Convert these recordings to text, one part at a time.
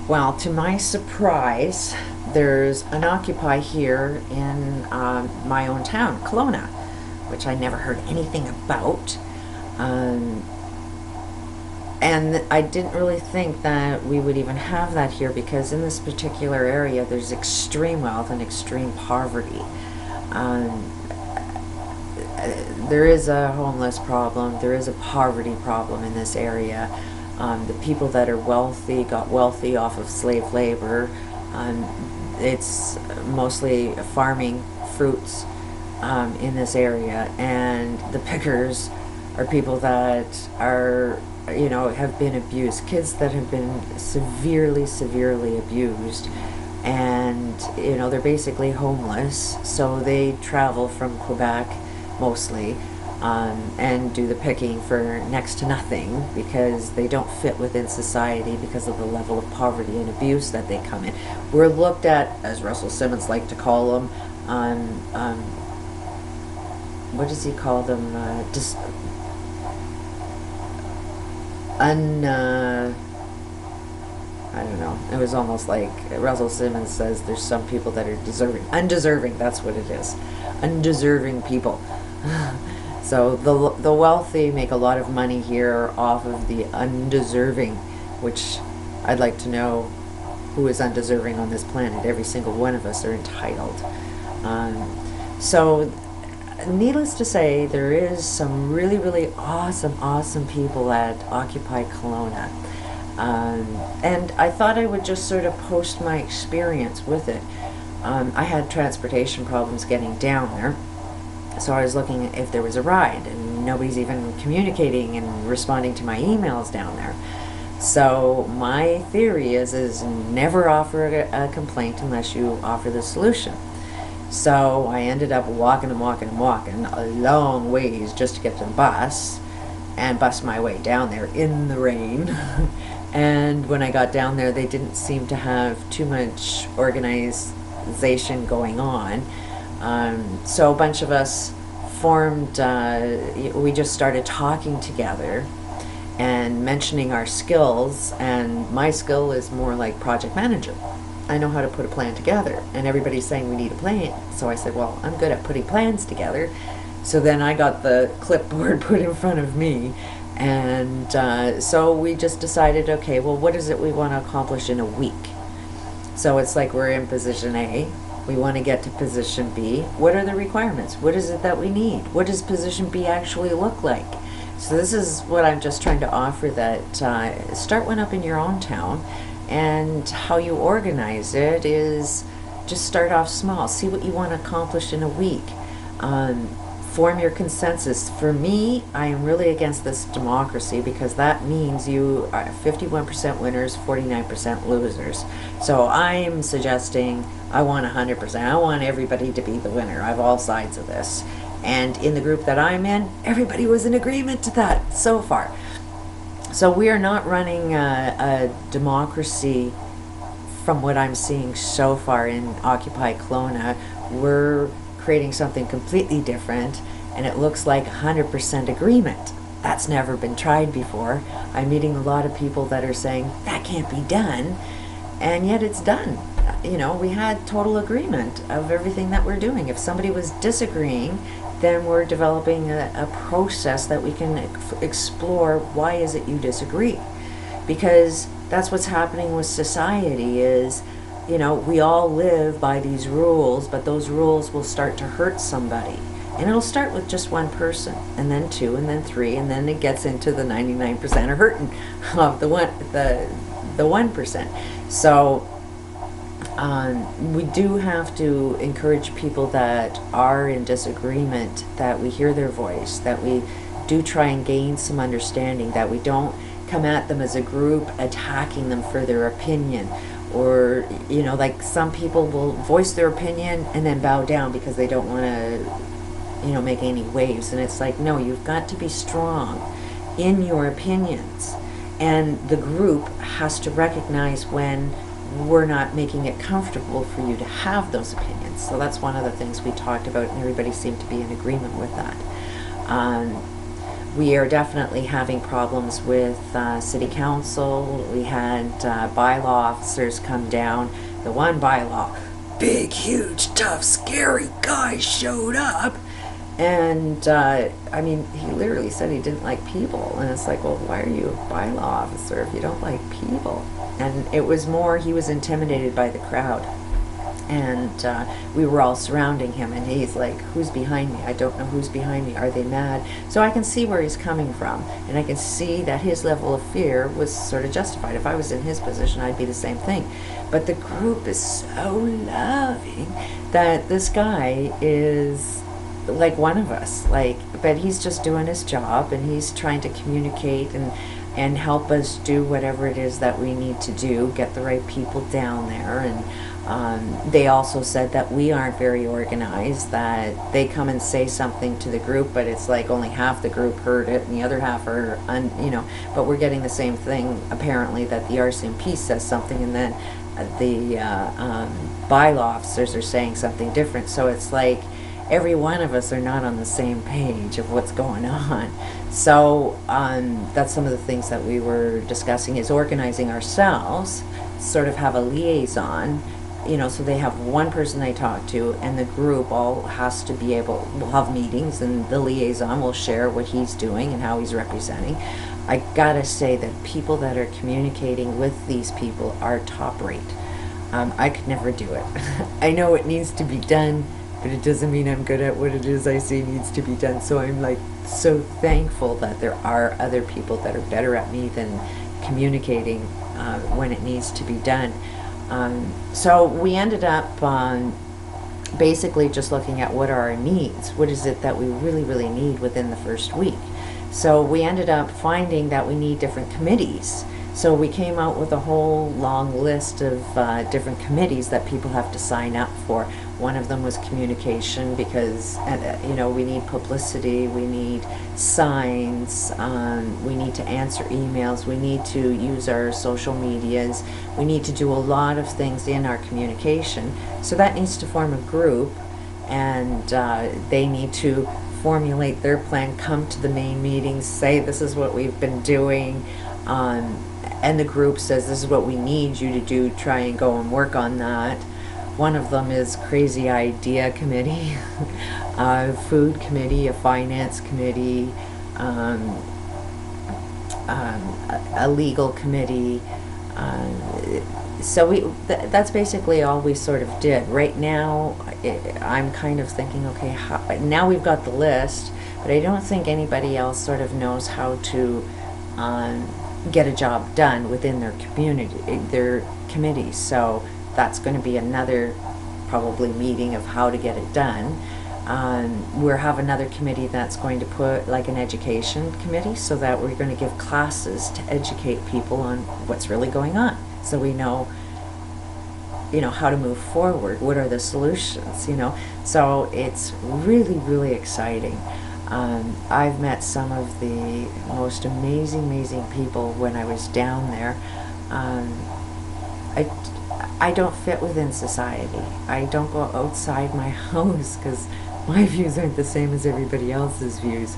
Well, to my surprise, there's an Occupy here in my own town, Kelowna, which I never heard anything about. Um, and I didn't really think that we would even have that here because in this particular area there's extreme wealth and extreme poverty. Um, there is a homeless problem, there is a poverty problem in this area. The people that are wealthy got wealthy off of slave labor. Um, it's mostly farming fruits in this area, and the pickers are people that are, have been abused, kids that have been severely abused, and they're basically homeless, so they travel from Quebec mostly, and do the picking for next to nothing because they don't fit within society because of the level of poverty and abuse that they come in. We're looked at, as Russell Simmons liked to call them, what does he call them? I don't know. It was almost like Russell Simmons says there's some people that are undeserving, that's what it is. Undeserving people. So the wealthy make a lot of money here off of the undeserving, which I'd like to know who is undeserving on this planet. Every single one of us are entitled. So needless to say, there is some really awesome people at Occupy Kelowna. And I thought I would just sort of post my experience with it. I had transportation problems getting down there. So I was looking if there was a ride, and nobody's even communicating and responding to my emails down there. So my theory is never offer a complaint unless you offer the solution. So I ended up walking a long ways just to get to the bus and bust my way down there in the rain. And when I got down there, they didn't seem to have too much organization going on. So a bunch of us formed, we just started talking together and mentioning our skills, and my skill is more like project manager. I know how to put a plan together, and everybody's saying we need a plan. So I said, well, I'm good at putting plans together. So then I got the clipboard put in front of me, and so we just decided, okay, well, what is it we want to accomplish in a week? So it's like we're in position A. We want to get to position B. What are the requirements? What is it that we need? What does position B actually look like? So this is what I'm just trying to offer, that start one up in your own town, and how you organize it is just start off small. See what you want to accomplish in a week. Form your consensus. For me, I am really against this democracy because that means you are 51% winners, 49% losers. So I'm suggesting I want 100%. I want everybody to be the winner. I have all sides of this. And in the group that I'm in, everybody was in agreement to that so far. So we are not running a democracy from what I'm seeing so far in Occupy Kelowna. We're creating something completely different, and it looks like 100% agreement. That's never been tried before. I'm meeting a lot of people that are saying that can't be done, and yet it's done. We had total agreement of everything that we're doing. If somebody was disagreeing, then we're developing a process that we can explore. Why is it you disagree? Because that's what's happening with society is, we all live by these rules, but those rules will start to hurt somebody. And it'll start with just one person, and then two, and then three, and then it gets into the 99% are hurting of the 1%. So we do have to encourage people that are in disagreement, that we hear their voice, that we do try and gain some understanding, that we don't come at them as a group attacking them for their opinion. Or, like some people will voice their opinion and then bow down because they don't want to, make any waves. And it's like, no, you've got to be strong in your opinions. And the group has to recognize when we're not making it comfortable for you to have those opinions. So that's one of the things we talked about, and everybody seemed to be in agreement with that. We are definitely having problems with city council. We had bylaw officers come down. The one bylaw, big, huge, tough, scary guy showed up. And I mean, he literally said he didn't like people. And it's like, well, why are you a bylaw officer if you don't like people? And it was more, he was intimidated by the crowd. And we were all surrounding him, and he's like, who's behind me? I don't know who's behind me. Are they mad? So I can see where he's coming from, and I can see that his level of fear was sort of justified. If I was in his position, I'd be the same thing. But the group is so loving that this guy is like one of us, like, but he's just doing his job, and he's trying to communicate and help us do whatever it is that we need to do, get the right people down there. And they also said that we aren't very organized, that they come and say something to the group, but it's like only half the group heard it and the other half are, but we're getting the same thing apparently, that the RCMP says something and then the bylaw officers are saying something different. So it's like every one of us are not on the same page of what's going on. So that's some of the things that we were discussing, is organizing ourselves, sort of have a liaison, so they have one person they talk to, and the group all has to be able, we'll have meetings, and the liaison will share what he's doing and how he's representing. I gotta say that people that are communicating with these people are top rate. I could never do it. I know it needs to be done, but it doesn't mean I'm good at what it is I say needs to be done. So I'm like so thankful that there are other people that are better at me than communicating when it needs to be done. So we ended up basically just looking at what are our needs. What is it that we really, really need within the first week? So we ended up finding that we need different committees. So we came out with a whole long list of different committees that people have to sign up for. One of them was communication, because we need publicity, we need signs, we need to answer emails, we need to use our social medias, we need to do a lot of things in our communication. So that needs to form a group, and they need to formulate their plan, come to the main meetings, say this is what we've been doing, and the group says this is what we need you to do, try and go and work on that. One of them is crazy idea committee, a food committee, a finance committee, a legal committee. So that's basically all we sort of did. Right now, I'm kind of thinking, okay, now we've got the list, but I don't think anybody else sort of knows how to get a job done within their community, their committees. So that's going to be another probably meeting of how to get it done. We'll have another committee that's going to put like an education committee, so that we're going to give classes to educate people on what's really going on, so we know how to move forward, what are the solutions, so it's really, really exciting. I've met some of the most amazing people when I was down there. I don't fit within society. I don't go outside my house because my views aren't the same as everybody else's views.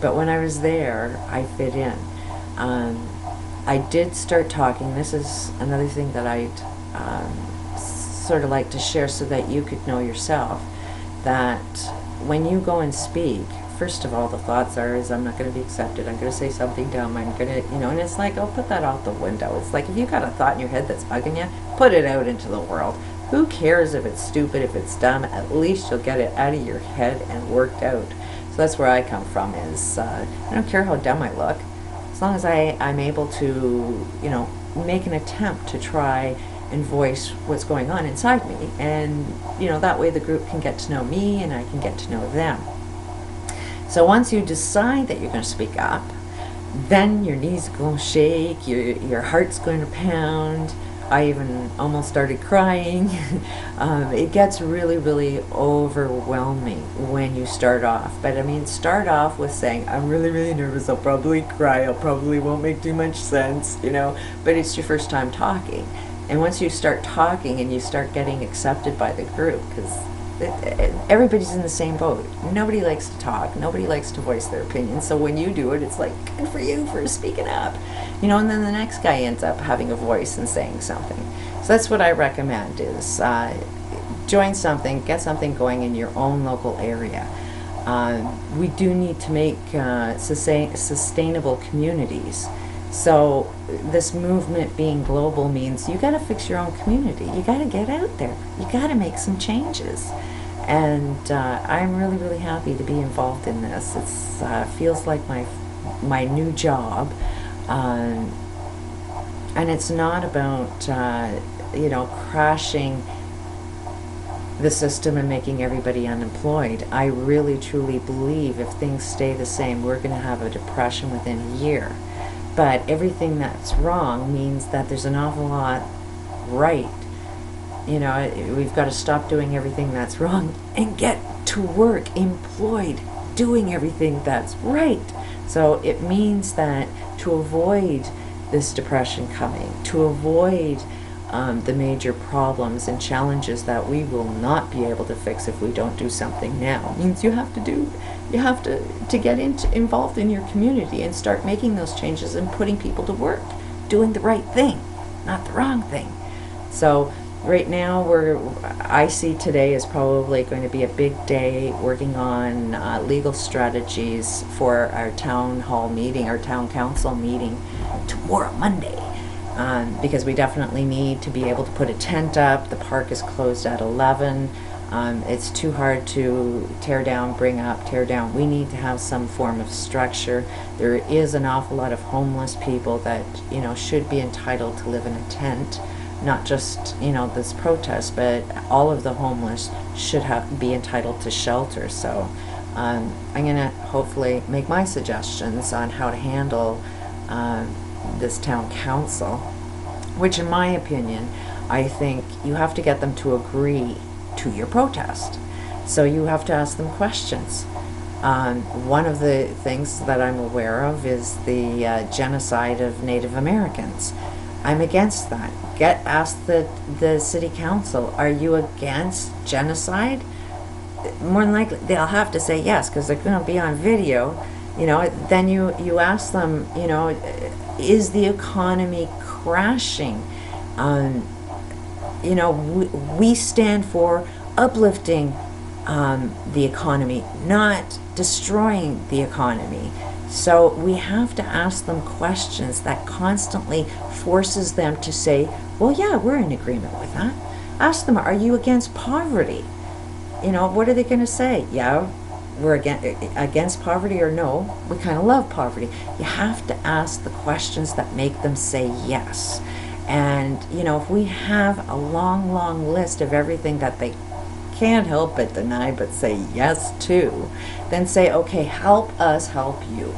But when I was there, I fit in. I did start talking. This is another thing that I'd sort of like to share so that you could know yourself, that when you go and speak, first of all, the thoughts is I'm not going to be accepted, I'm going to say something dumb, I'm going to, and it's like, I'll put that out the window. It's like, if you got a thought in your head that's bugging you, put it out into the world. Who cares if it's stupid, if it's dumb? At least you'll get it out of your head and worked out. So that's where I come from, is I don't care how dumb I look, as long as I'm able to, make an attempt to try and voice what's going on inside me. And, that way the group can get to know me and I can get to know them. So once you decide that you're going to speak up, then your knees are going to shake, your heart's going to pound. I even almost started crying. It gets really, really overwhelming when you start off. But I mean, start off with saying, I'm really, really nervous, I'll probably cry, I'll probably won't make too much sense, but it's your first time talking. And once you start talking and you start getting accepted by the group, because everybody's in the same boat. Nobody likes to talk. Nobody likes to voice their opinion. So when you do it, it's like, good for you for speaking up. You know, and then the next guy ends up having a voice and saying something. So that's what I recommend is join something, get something going in your own local area. We do need to make sustainable communities. So this movement being global means you got to fix your own community. You got to get out there. You got to make some changes. And I'm really, really happy to be involved in this. It feels like my new job. And it's not about, crashing the system and making everybody unemployed. I really, truly believe if things stay the same, we're going to have a depression within a year. But everything that's wrong means that there's an awful lot right. You know, we've got to stop doing everything that's wrong and get to work, employed, doing everything that's right. So it means that to avoid this depression coming, to avoid the major problems and challenges that we will not be able to fix if we don't do something now, means you have to get involved in your community and start making those changes and putting people to work, doing the right thing, not the wrong thing. So right now I see today is probably going to be a big day working on legal strategies for our town hall meeting, our town council meeting tomorrow, Monday. Because we definitely need to be able to put a tent up. The park is closed at 11. It's too hard to tear down, bring up, tear down. We need to have some form of structure. There is an awful lot of homeless people that, should be entitled to live in a tent. Not just, this protest, but all of the homeless should be entitled to shelter. So I'm going to hopefully make my suggestions on how to handle this town council, which in my opinion, I think you have to get them to agree to your protest. So you have to ask them questions. One of the things that I'm aware of is the genocide of Native Americans. I'm against that. Ask the city council, are you against genocide? More than likely they'll have to say yes, because they're going to be on video. Then you ask them, is the economy crashing? We stand for uplifting the economy, not destroying the economy. So we have to ask them questions that constantly forces them to say, well, yeah, we're in agreement with that. Ask them, are you against poverty? What are they going to say? Yeah, we're against poverty, or no, we kind of love poverty. You have to ask the questions that make them say yes. And, if we have a long, long list of everything that they can't help but deny but say yes to, then say, okay, help us help you.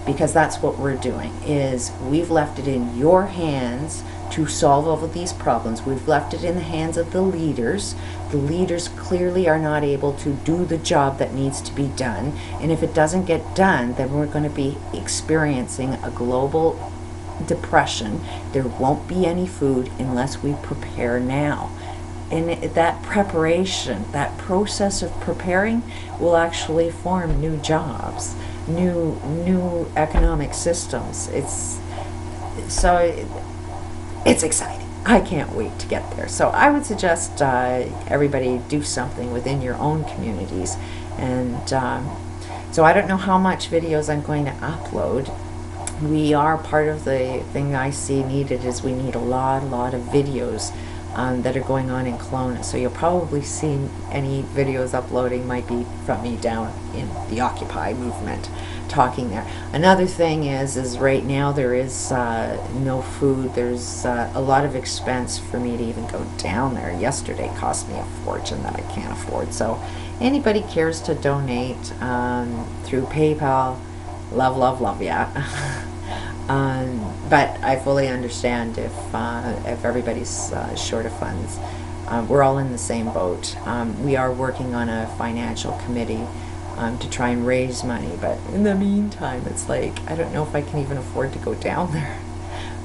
Because that's what we're doing, is we've left it in your hands to solve all of these problems. We've left it in the hands of the leaders. The leaders clearly are not able to do the job that needs to be done. And if it doesn't get done, then we're going to be experiencing a global depression. There won't be any food unless we prepare now. And that preparation, that process of preparing, will actually form new jobs, new economic systems. It's exciting. I can't wait to get there. So I would suggest everybody do something within your own communities. And so I don't know how much videos I'm going to upload. We are part of the thing I see needed is we need a lot of videos that are going on in Kelowna. So you'll probably see any videos uploading might be from me down in the Occupy movement talking there. Another thing is right now there is no food. There's a lot of expense for me to even go down there. Yesterday cost me a fortune that I can't afford. So anybody cares to donate through PayPal, love, yeah. But I fully understand if everybody's short of funds. We're all in the same boat. We are working on a financial committee to try and raise money, but in the meantime, it's like, I don't know if I can even afford to go down there.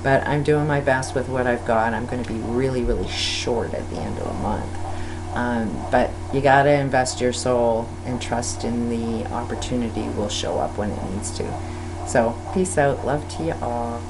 But I'm doing my best with what I've got. I'm going to be really short at the end of the month. But you gotta invest your soul and trust in the opportunity will show up when it needs to. So, peace out. Love to you all.